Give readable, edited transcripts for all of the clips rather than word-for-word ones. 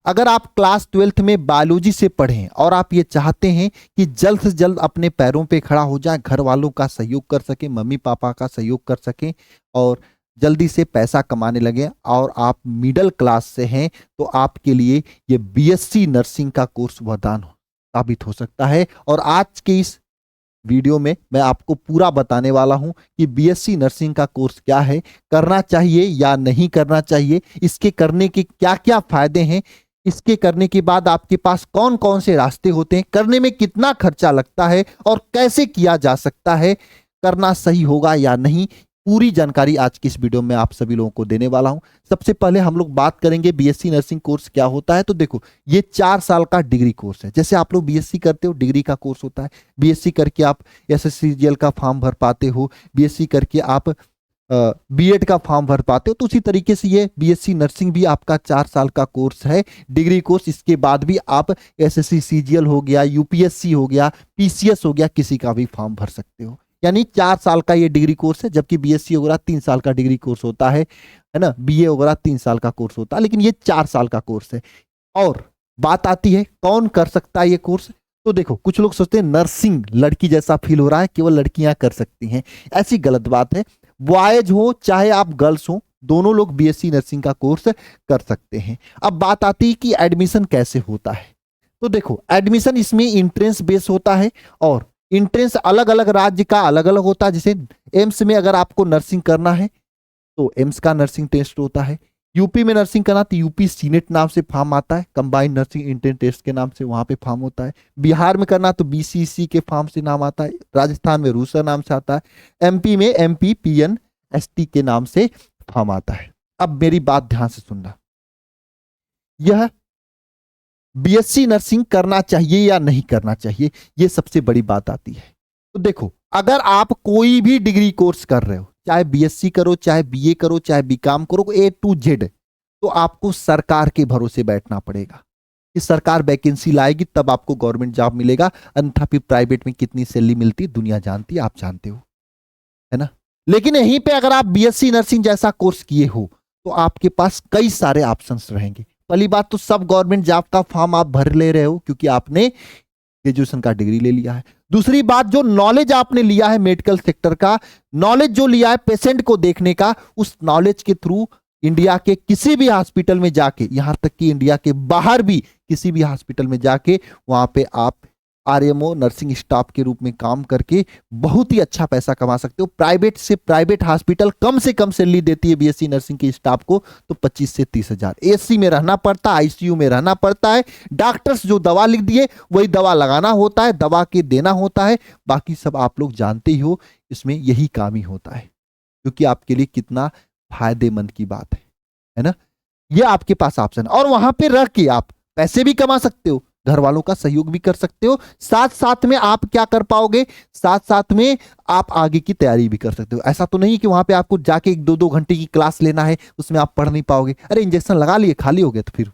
अगर आप class 12th में बायोलॉजी से पढ़ें और आप ये चाहते हैं कि जल्द से जल्द अपने पैरों पे खड़ा हो जाए, घर वालों का सहयोग कर सके, मम्मी पापा का सहयोग कर सकें और जल्दी से पैसा कमाने लगे और आप मिडिल क्लास से हैं, तो आपके लिए ये बीएससी नर्सिंग का कोर्स वरदान साबित हो सकता है। और आज के इस वीडियो में मैं आपको पूरा बताने वाला हूं कि बीएससी नर्सिंग का कोर्स क्या है, करना चाहिए या नहीं करना चाहिए, इसके करने के क्या क्या फायदे हैं, इसके करने के बाद आपके पास कौन कौन से रास्ते होते हैं, करने में कितना खर्चा लगता है और कैसे किया जा सकता है, करना सही होगा या नहीं, पूरी जानकारी आज की इस वीडियो में आप सभी लोगों को देने वाला हूं। सबसे पहले हम लोग बात करेंगे बीएससी नर्सिंग कोर्स क्या होता है। तो देखो, ये 4 साल का डिग्री कोर्स है। जैसे आप लोग बीएससी करते हो, डिग्री का कोर्स होता है। बीएससी करके आप एसएससीजीएल का फॉर्म भर पाते हो, बीएससी करके आप बीएड का फॉर्म भर पाते हो। तो उसी तरीके से ये बीएससी नर्सिंग भी आपका 4 साल का कोर्स है, डिग्री कोर्स। इसके बाद भी आप एसएससीजीएल हो गया, यूपीएससी हो गया, पीसीएस हो गया, किसी का भी फॉर्म भर सकते हो। यानी 4 साल का ये डिग्री कोर्स है, जबकि बीएससी वगैरह 3 साल का डिग्री कोर्स होता है ना, बीए वगैरह 3 साल का कोर्स होता है, लेकिन ये 4 साल का कोर्स है। और बात आती है कौन कर सकता है ये कोर्स। तो देखो, कुछ लोग सोचते हैं नर्सिंग लड़की जैसा फील हो रहा है, केवल लड़कियां कर सकती हैं। ऐसी गलत बात है। बॉयज हो चाहे आप गर्ल्स हो, दोनों लोग बीएससी नर्सिंग का कोर्स कर सकते हैं। अब बात आती है कि एडमिशन कैसे होता है। तो देखो, एडमिशन इसमें इंट्रेंस बेस होता है और इंट्रेंस अलग अलग राज्य का अलग अलग होता है। जैसे एम्स में अगर आपको नर्सिंग करना है तो एम्स का नर्सिंग टेस्ट होता है। यूपी में नर्सिंग करना तो यूपी सीनेट नाम से फॉर्म आता है, कंबाइंड नर्सिंग इंट्रेंस टेस्ट के नाम से वहां पे फॉर्म होता है। बिहार में करना तो बीसीसी के फॉर्म से नाम आता है। राजस्थान में रूसा नाम से आता है। एमपी में एमपीपीएनएसटी के नाम से फॉर्म आता है। अब मेरी बात ध्यान से सुनना, यह बीएससी नर्सिंग करना चाहिए या नहीं करना चाहिए, यह सबसे बड़ी बात आती है। तो देखो, अगर आप कोई भी डिग्री कोर्स कर रहे हो, चाहे बीएससी करो, चाहे बीए करो, चाहे बीकॉम करो, ए टू जेड, तो आपको सरकार के भरोसे बैठना पड़ेगा कि सरकार वैकेंसी लाएगी तब आपको गवर्नमेंट जॉब मिलेगा। अन्यथा फिर प्राइवेट में कितनी सैलरी मिलती है दुनिया जानती है, आप जानते हो, है ना। लेकिन यहीं पे अगर आप बीएससी नर्सिंग जैसा कोर्स किए हो तो आपके पास कई सारे ऑप्शंस रहेंगे। पहली बात तो सब गवर्नमेंट जॉब का फॉर्म आप भर ले रहे हो क्योंकि आपने ग्रेजुएशन का डिग्री ले लिया है। दूसरी बात, जो नॉलेज आपने लिया है मेडिकल सेक्टर का, नॉलेज जो लिया है पेशेंट को देखने का, उस नॉलेज के थ्रू इंडिया के किसी भी हॉस्पिटल में जाके, यहां तक कि इंडिया के बाहर भी किसी भी हॉस्पिटल में जाके, वहां पे आप आरएमओ नर्सिंग स्टाफ के रूप में काम करके बहुत ही अच्छा पैसा कमा सकते हो। प्राइवेट से प्राइवेट हॉस्पिटल कम से कम सैलरी देती है बीएससी नर्सिंग के स्टाफ को तो 25 से 30 हजार। एसी में रहना पड़ता है, आईसीयू में रहना पड़ता है, डॉक्टर्स जो दवा लिख दिए वही दवा लगाना होता है, दवा के देना होता है, बाकी सब आप लोग जानते ही हो। इसमें यही काम ही होता है, क्योंकि आपके लिए कितना फायदेमंद की बात है ना। ये आपके पास ऑप्शन, और वहां पे रह के आप पैसे भी कमा सकते हो, घर वालों का सहयोग भी कर सकते हो। साथ साथ में आप क्या कर पाओगे, साथ साथ में आप आगे की तैयारी भी कर सकते हो। ऐसा तो नहीं कि वहां पे आपको जाके 1-2 घंटे की क्लास लेना है, उसमें आप पढ़ नहीं पाओगे। अरे इंजेक्शन लगा लिए, खाली हो गए, तो फिर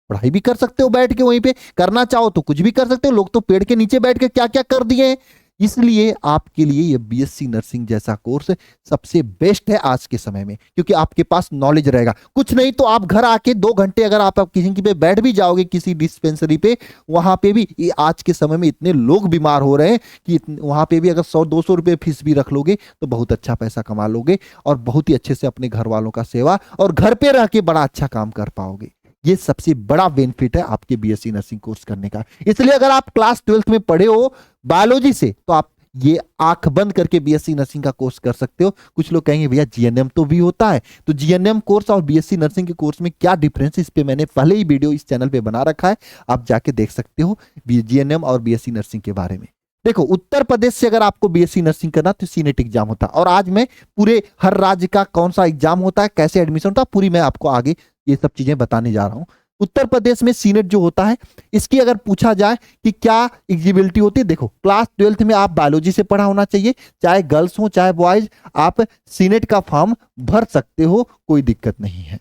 पढ़ाई भी कर सकते हो बैठ के वहीं पे। करना चाहो तो कुछ भी कर सकते हो। लोग तो पेड़ के नीचे बैठ के क्या क्या कर दिए हैं। इसलिए आपके लिए ये बीएससी नर्सिंग जैसा कोर्स सबसे बेस्ट है आज के समय में, क्योंकि आपके पास नॉलेज रहेगा। कुछ नहीं तो आप घर आके 2 घंटे अगर आप किसी की पे बैठ भी जाओगे किसी डिस्पेंसरी पे, वहां पे भी आज के समय में इतने लोग बीमार हो रहे हैं कि वहां पे भी अगर 100-200 रुपए फीस भी रख लोगे तो बहुत अच्छा पैसा कमा लोगे और बहुत ही अच्छे से अपने घर वालों का सेवा और घर पे रह के बड़ा अच्छा काम कर पाओगे। ये सबसे बड़ा बेनिफिट है आपके बीएससी नर्सिंग कोर्स करने का। इसलिए अगर आप क्लास 12th में पढ़े हो बायोलॉजी से तो आप ये आंख बंद करके बीएससी नर्सिंग का कोर्स कर सकते हो। कुछ लोग कहेंगे भैया जीएनएम तो भी होता है, तो जीएनएम कोर्स और बीएससी नर्सिंग के कोर्स में क्या डिफरेंस है, इस पे मैंने पहले ही वीडियो इस चैनल पे बना रखा है, आप जाके देख सकते हो जीएनएम और बीएससी नर्सिंग के बारे में। देखो, उत्तर प्रदेश से अगर आपको बीएससी नर्सिंग करना तो सीनेट एग्जाम होता है, और आज मैं पूरे हर राज्य का कौन सा एग्जाम होता है, कैसे एडमिशन होता है, पूरी मैं आपको आगे ये सब चीजें बताने जा रहा हूं। उत्तर प्रदेश में सीनेट जो होता है, इसकी अगर पूछा जाए कि क्या एलिजिबिलिटी होती है, देखो क्लास 12th में आप बायोलॉजी से पढ़ा होना चाहिए, चाहे गर्ल्स हो चाहे बॉयज, आप सीनेट का फॉर्म भर सकते हो, कोई दिक्कत नहीं है।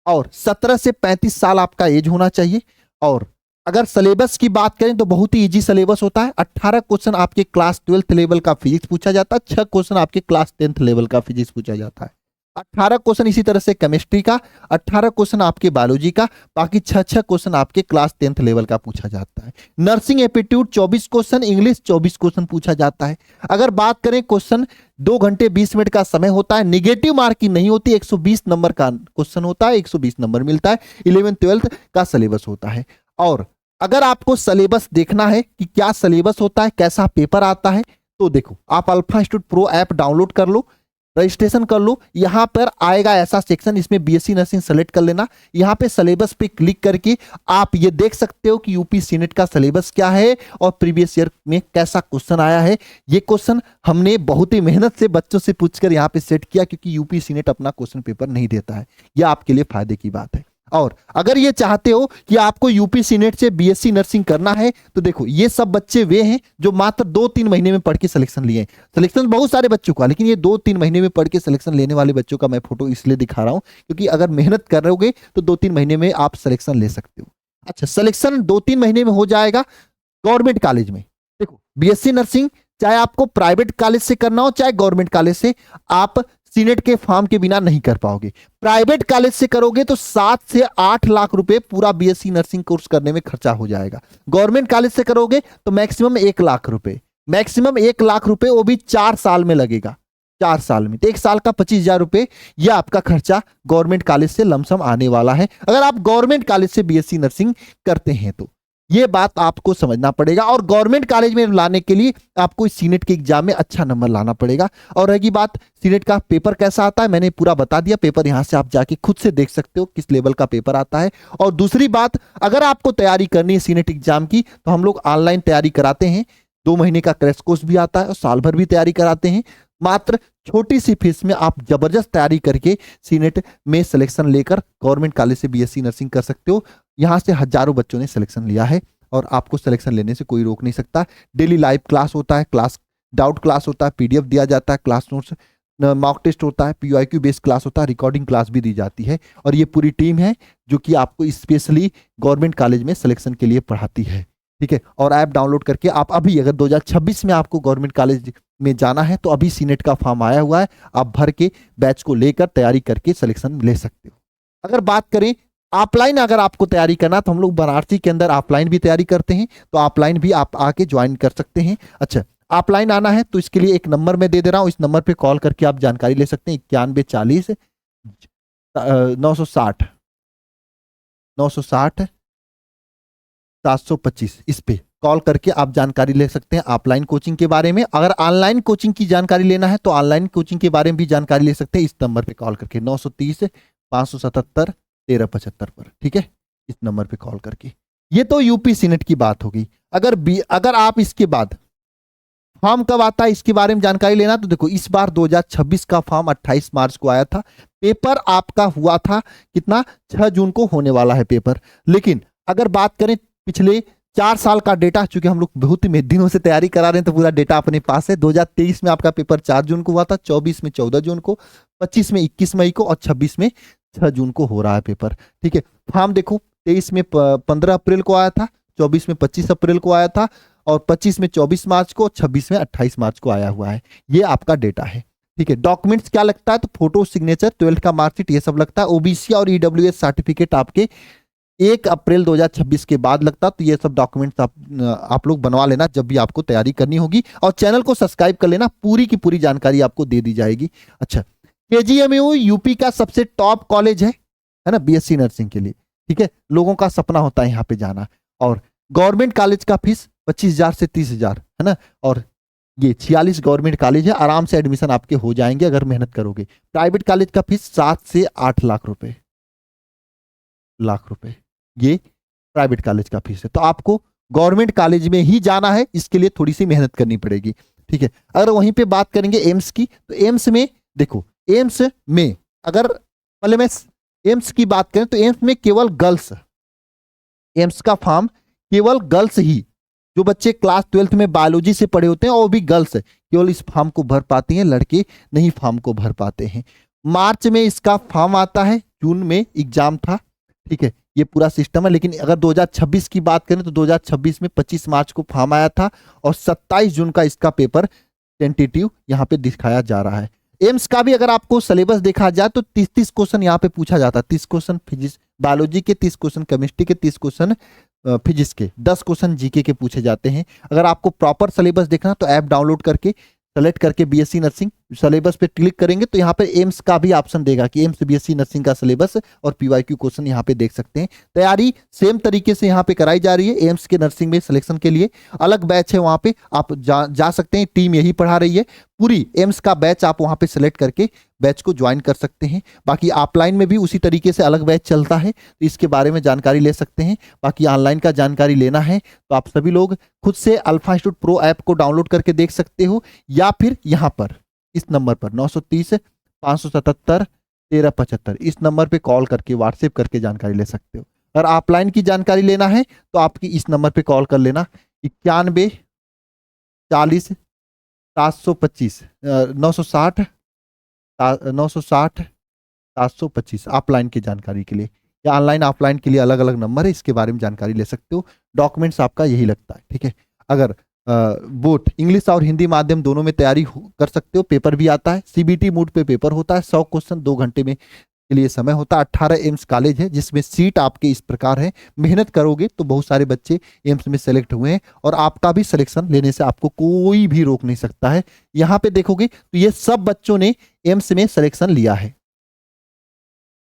और 17 से 35 साल आपका एज होना चाहिए। और अगर सिलेबस की बात करें तो बहुत ही इजी सिलेबस होता है। 18 क्वेश्चन आपके क्लास 12th लेवल का फिजिक्स पूछा जाता है, 6 क्वेश्चन आपके क्लास 10th लेवल का फिजिक्स पूछा जाता है। 18 क्वेश्चन इसी तरह से केमिस्ट्री का, 18 क्वेश्चन आपके बायोलॉजी का, बाकी 6 क्वेश्चन आपके क्लास 10th लेवल का पूछा जाता है। Nursing aptitude 24 question, English 24 question पूछा जाता है। अगर बात करें क्वेश्चन 2 घंटे 20 मिनट का समय होता है, निगेटिव मार्किंग नहीं होती, 120 नंबर का क्वेश्चन होता है, 120 नंबर मिलता है। 11th 12th का सिलेबस होता है। और अगर आपको सिलेबस देखना है कि क्या सिलेबस होता है, कैसा पेपर आता है, तो देखो आप alpha institute pro app download कर लो, रजिस्ट्रेशन कर लो। यहां पर आएगा ऐसा सेक्शन, इसमें बीएससी नर्सिंग सेलेक्ट कर लेना। यहां पे सिलेबस पे क्लिक करके आप ये देख सकते हो कि यूपी सीनेट का सिलेबस क्या है और प्रीवियस ईयर में कैसा क्वेश्चन आया है। ये क्वेश्चन हमने बहुत ही मेहनत से बच्चों से पूछकर यहाँ पे सेट किया, क्योंकि यूपी सीनेट अपना क्वेश्चन पेपर नहीं देता है। यह आपके लिए फायदे की बात है। और अगर ये चाहते हो कि आपको यूपी सीनेट से बीएससी नर्सिंग करना है, तो देखो ये सब बच्चे वे हैं जो मात्र 2-3 महीने में पढ़ के सिलेक्शन लिए। सिलेक्शन बहुत सारे बच्चों का, लेकिन ये 2-3 महीने में पढ़ के सिलेक्शन लेने वाले बच्चों का मैं फोटो इसलिए दिखा रहा हूं, क्योंकि अगर मेहनत कर रहोगे तो 2-3 महीने में आप सिलेक्शन ले सकते हो। अच्छा, सिलेक्शन 2-3 महीने में हो जाएगा गवर्नमेंट कॉलेज में। देखो बीएससी नर्सिंग चाहे आपको प्राइवेट कॉलेज से करना हो चाहे गवर्नमेंट कॉलेज से, आप सीनेट के फॉर्म के बिना नहीं कर पाओगे। प्राइवेट कॉलेज से करोगे तो 7 से 8 लाख रुपए पूरा बीएससी नर्सिंग कोर्स करने में खर्चा हो जाएगा। गवर्नमेंट कॉलेज से करोगे तो मैक्सिमम 1 लाख रुपए, मैक्सिमम 1 लाख रुपए, वो भी 4 साल में लगेगा। 4 साल में तो 1 साल का 25,000 रुपए, यह आपका खर्चा गवर्नमेंट कॉलेज से लमसम आने वाला है, अगर आप गवर्नमेंट कॉलेज से बीएससी नर्सिंग करते हैं तो। ये बात आपको समझना पड़ेगा। और गवर्नमेंट कॉलेज में लाने के लिए आपको इस सीनेट के एग्जाम में अच्छा नंबर लाना पड़ेगा। और रही बात सीनेट का पेपर कैसा आता है, मैंने पूरा बता दिया। पेपर यहां से आप जाके खुद से देख सकते हो किस लेवल का पेपर आता है। और दूसरी बात, अगर आपको तैयारी करनी है सीनेट एग्जाम की, तो हम लोग ऑनलाइन तैयारी कराते हैं। 2 महीने का क्रैश कोर्स भी आता है और साल भर भी तैयारी कराते हैं। मात्र छोटी सी फीस में आप जबरदस्त तैयारी करके सीनेट में सिलेक्शन लेकर गवर्नमेंट कॉलेज से बीएससी नर्सिंग कर सकते हो। यहां से हजारों बच्चों ने सिलेक्शन लिया है और आपको सिलेक्शन लेने से कोई रोक नहीं सकता। डेली लाइव क्लास होता है, क्लास डाउट क्लास होता है, पीडीएफ दिया जाता है, क्लास नोट्स, मॉक टेस्ट होता है, पीवाईक्यू बेस्ड क्लास होता है, रिकॉर्डिंग क्लास भी दी जाती है। और ये पूरी टीम है जो कि आपको स्पेशली गवर्नमेंट कॉलेज में सिलेक्शन के लिए पढ़ाती है। ठीक है, और ऐप डाउनलोड करके आप अभी, अगर 2026 में आपको गवर्नमेंट कॉलेज में जाना है तो अभी सीनेट का फॉर्म आया हुआ है, आप भर के बैच को लेकर तैयारी करके सिलेक्शन ले सकते हो। अगर बात करें ऑफलाइन, अगर आपको तैयारी करना, तो हम लोग बनारसी के अंदर ऑफलाइन भी तैयारी करते हैं, तो ऑफलाइन भी आप आके ज्वाइन कर सकते हैं। अच्छा, ऑफलाइन आना है तो इसके लिए एक नंबर मैं दे दे रहा हूं, इस नंबर पे कॉल करके आप जानकारी ले सकते हैं। 9140 960 960 725, इस पे कॉल करके आप जानकारी ले सकते हैं ऑफलाइन कोचिंग के बारे में। अगर ऑनलाइन कोचिंग की जानकारी लेना है तो ऑनलाइन कोचिंग के बारे में भी जानकारी ले सकते हैं, इस नंबर पे कॉल करके 930 577 1375 पर। ठीक है, इस नंबर पे कॉल करके। ये तो यूपी सीनेट की बात होगी। अगर आप इसके बाद फॉर्म कब आता है इसके बारे में जानकारी लेना, तो देखो इस बार 2026 का फॉर्म 28 मार्च को आया था। पेपर आपका हुआ था कितना, 6 जून को होने वाला है पेपर। लेकिन अगर बात करें पिछले 4 साल का डेटा, चूंकि हम लोग बहुत ही दिनों से तैयारी करा रहे हैं तो पूरा डेटा अपने पास है। 2023 में आपका पेपर 4 जून को हुआ था, 24 में 14 जून को, 25 में 21 मई को और 26 में 6 जून को हो रहा है पेपर। ठीक है, फॉर्म देखो 23 में 15 अप्रैल को आया था, 24 में 25 अप्रैल को आया था और 25 में 24 मार्च को, 26 में 28 मार्च को आया हुआ है। ये आपका डेटा है। ठीक है, डॉक्यूमेंट्स क्या लगता है, तो फोटो, सिग्नेचर, 12th का मार्कशीट, ये सब लगता है। ओबीसी और ईडब्ल्यूएस सर्टिफिकेट आपके 1 अप्रैल 2026 के बाद लगता, तो ये सब डॉक्यूमेंट्स आप लोग बनवा लेना जब भी आपको तैयारी करनी होगी। और चैनल को सब्सक्राइब कर लेना, पूरी की पूरी जानकारी आपको दे दी जाएगी। अच्छा, केजीएमयू यूपी का सबसे टॉप कॉलेज है ना बीएससी नर्सिंग के लिए। ठीक है, लोगों का सपना होता है यहाँ पे जाना। और गवर्नमेंट कॉलेज का फीस 25,000 से 30,000 है ना। और ये 46 गवर्नमेंट कॉलेज है, आराम से एडमिशन आपके हो जाएंगे अगर मेहनत करोगे। प्राइवेट कॉलेज का फीस 7 से 8 लाख रुपए, ये प्राइवेट कॉलेज का फीस है। तो आपको गवर्नमेंट कॉलेज में ही जाना है, इसके लिए थोड़ी सी मेहनत करनी पड़ेगी। ठीक है, अगर वहीं पे बात करेंगे एम्स की, तो एम्स में देखो, एम्स में अगर पहले मैं एम्स की बात करें तो एम्स में केवल गर्ल्स, एम्स का फॉर्म केवल गर्ल्स ही, जो बच्चे क्लास 12th में बायोलॉजी से पढ़े होते हैं वो भी गर्ल्स केवल इस फॉर्म को भर पाती हैं, लड़के नहीं फॉर्म को भर पाते हैं। मार्च में इसका फॉर्म आता है, जून में एग्जाम था। ठीक है, ये पूरा सिस्टम है। लेकिन अगर 2026 की बात करें तो 2026 में 25 मार्च को फॉर्म आया था और 27 जून का इसका पेपर टेंटेटिव यहाँ पे दिखाया जा रहा है। एम्स का भी अगर आपको सिलेबस देखा जाए तो 30-30 क्वेश्चन यहाँ पे पूछा जाता है। 30 क्वेश्चन फिजिक्स बायोलॉजी के, 30 क्वेश्चन केमिस्ट्री के, 30 क्वेश्चन फिजिक्स के, 10 क्वेश्चन जीके के पूछे जाते हैं। अगर आपको प्रॉपर सिलेबस देखना तो ऐप डाउनलोड करके सेलेक्ट करके बीएससी नर्सिंग सिलेबस पे क्लिक करेंगे तो यहाँ पे एम्स का भी ऑप्शन देगा कि एम्स बीएससी नर्सिंग का सिलेबस और पीवाईक्यू क्वेश्चन यहाँ पे देख सकते हैं। तैयारी सेम तरीके से यहाँ पे कराई जा रही है। एम्स के नर्सिंग में सिलेक्शन के लिए अलग बैच है, वहाँ पे आप जा सकते हैं। टीम यही पढ़ा रही है, पूरी एम्स का बैच आप वहाँ पे सिलेक्ट करके बैच को ज्वाइन कर सकते हैं। बाकी ऑफलाइन में भी उसी तरीके से अलग बैच चलता है, तो इसके बारे में जानकारी ले सकते हैं। बाकी ऑनलाइन का जानकारी लेना है तो आप सभी लोग खुद से अल्फा इंस्टीट्यूट प्रो ऐप को डाउनलोड करके देख सकते हो, या फिर यहाँ पर इस नंबर पर 930 577 1375 इस नंबर पे कॉल करके व्हाट्सएप करके जानकारी ले सकते हो। अगर ऑफलाइन की जानकारी लेना है तो आपकी इस नंबर पे कॉल कर लेना 91 40 725 960 725 ऑफलाइन की जानकारी के लिए, या ऑनलाइन ऑफलाइन के लिए अलग अलग नंबर है, इसके बारे में जानकारी ले सकते हो। डॉक्यूमेंट्स आपका यही लगता है, ठीक है। अगर बोथ इंग्लिश और हिंदी माध्यम दोनों में तैयारी कर सकते हो। पेपर भी आता है, सीबीटी मूड पे पेपर होता है, 100 क्वेश्चन 2 घंटे में के लिए समय होता है। 18 एम्स कॉलेज है जिसमें सीट आपके इस प्रकार है। मेहनत करोगे तो बहुत सारे बच्चे एम्स में सेलेक्ट हुए हैं और आपका भी सिलेक्शन लेने से आपको कोई भी रोक नहीं सकता है। यहाँ पे देखोगे तो ये सब बच्चों ने एम्स में सिलेक्शन लिया है,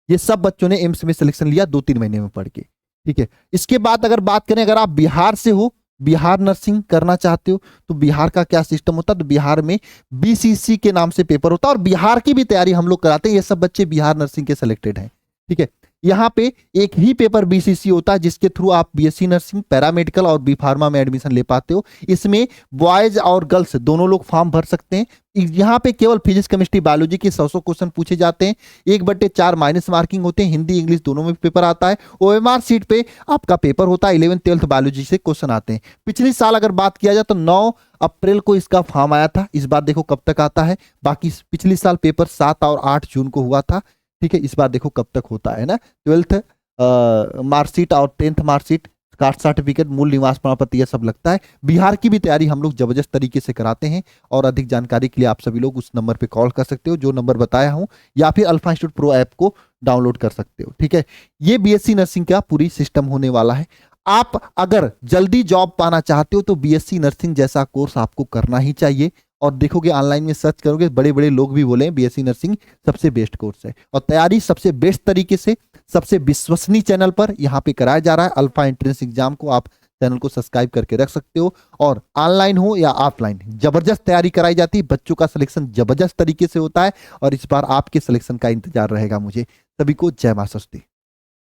ये सब बच्चों ने एम्स में सिलेक्शन लिया 2-3 महीने में पढ़ के, ठीक है। इसके बाद अगर बात करें, अगर आप बिहार से हो, बिहार नर्सिंग करना चाहते हो तो बिहार का क्या सिस्टम होता है, तो बिहार में बीसीसी के नाम से पेपर होता है और बिहार की भी तैयारी हम लोग कराते हैं। ये सब बच्चे बिहार नर्सिंग के सिलेक्टेड हैं, ठीक है। यहाँ पे एक ही पेपर बीसीसी होता है जिसके थ्रू आप बीएससी नर्सिंग, पैरामेडिकल और बी फार्मा में एडमिशन ले पाते हो। इसमें बॉयज और गर्ल्स दोनों लोग फॉर्म भर सकते हैं। यहाँ पे केवल फिजिक्स केमिस्ट्री बायोलॉजी के 100 क्वेश्चन पूछे जाते हैं। 1/4 माइनस मार्किंग होते हैं। हिंदी इंग्लिश दोनों में पेपर आता है। ओएमआर सीट पे आपका पेपर होता है। 11th 12th बायोलॉजी से क्वेश्चन आते हैं। पिछले साल अगर बात किया जाए तो 9 अप्रैल को इसका फॉर्म आया था। इस बार देखो कब तक आता है। बाकी पिछले साल पेपर 7 और 8 जून को हुआ था, ठीक है। इस बार देखो कब तक होता है ना। 12th मार्कशीट और 10th मार्कशीट, कास्ट सर्टिफिकेट, मूल निवास प्रमाण पत्र, यह सब लगता है। बिहार की भी तैयारी हम लोग जबरदस्त तरीके से कराते हैं और अधिक जानकारी के लिए आप सभी लोग उस नंबर पे कॉल कर सकते हो जो नंबर बताया हूं, या फिर अल्फा इंस्टीट्यूट प्रो ऐप को डाउनलोड कर सकते हो, ठीक है। ये बीएससी नर्सिंग का पूरी सिस्टम होने वाला है। आप अगर जल्दी जॉब पाना चाहते हो तो बीएससी नर्सिंग जैसा कोर्स आपको करना ही चाहिए। और देखोगे ऑनलाइन में सर्च करोगे, बड़े बड़े लोग भी बोले बीएससी नर्सिंग सबसे बेस्ट कोर्स है और तैयारी सबसे बेस्ट तरीके से सबसे विश्वसनीय चैनल पर यहाँ पे कराया जा रहा है। अल्फा एंट्रेंस एग्जाम को आप चैनल को सब्सक्राइब करके रख सकते हो और ऑनलाइन हो या ऑफलाइन जबरदस्त तैयारी कराई जाती है। बच्चों का सिलेक्शन जबरदस्त तरीके से होता है और इस बार आपके सिलेक्शन का इंतजार रहेगा मुझे। सभी को जय मां सरस्वती।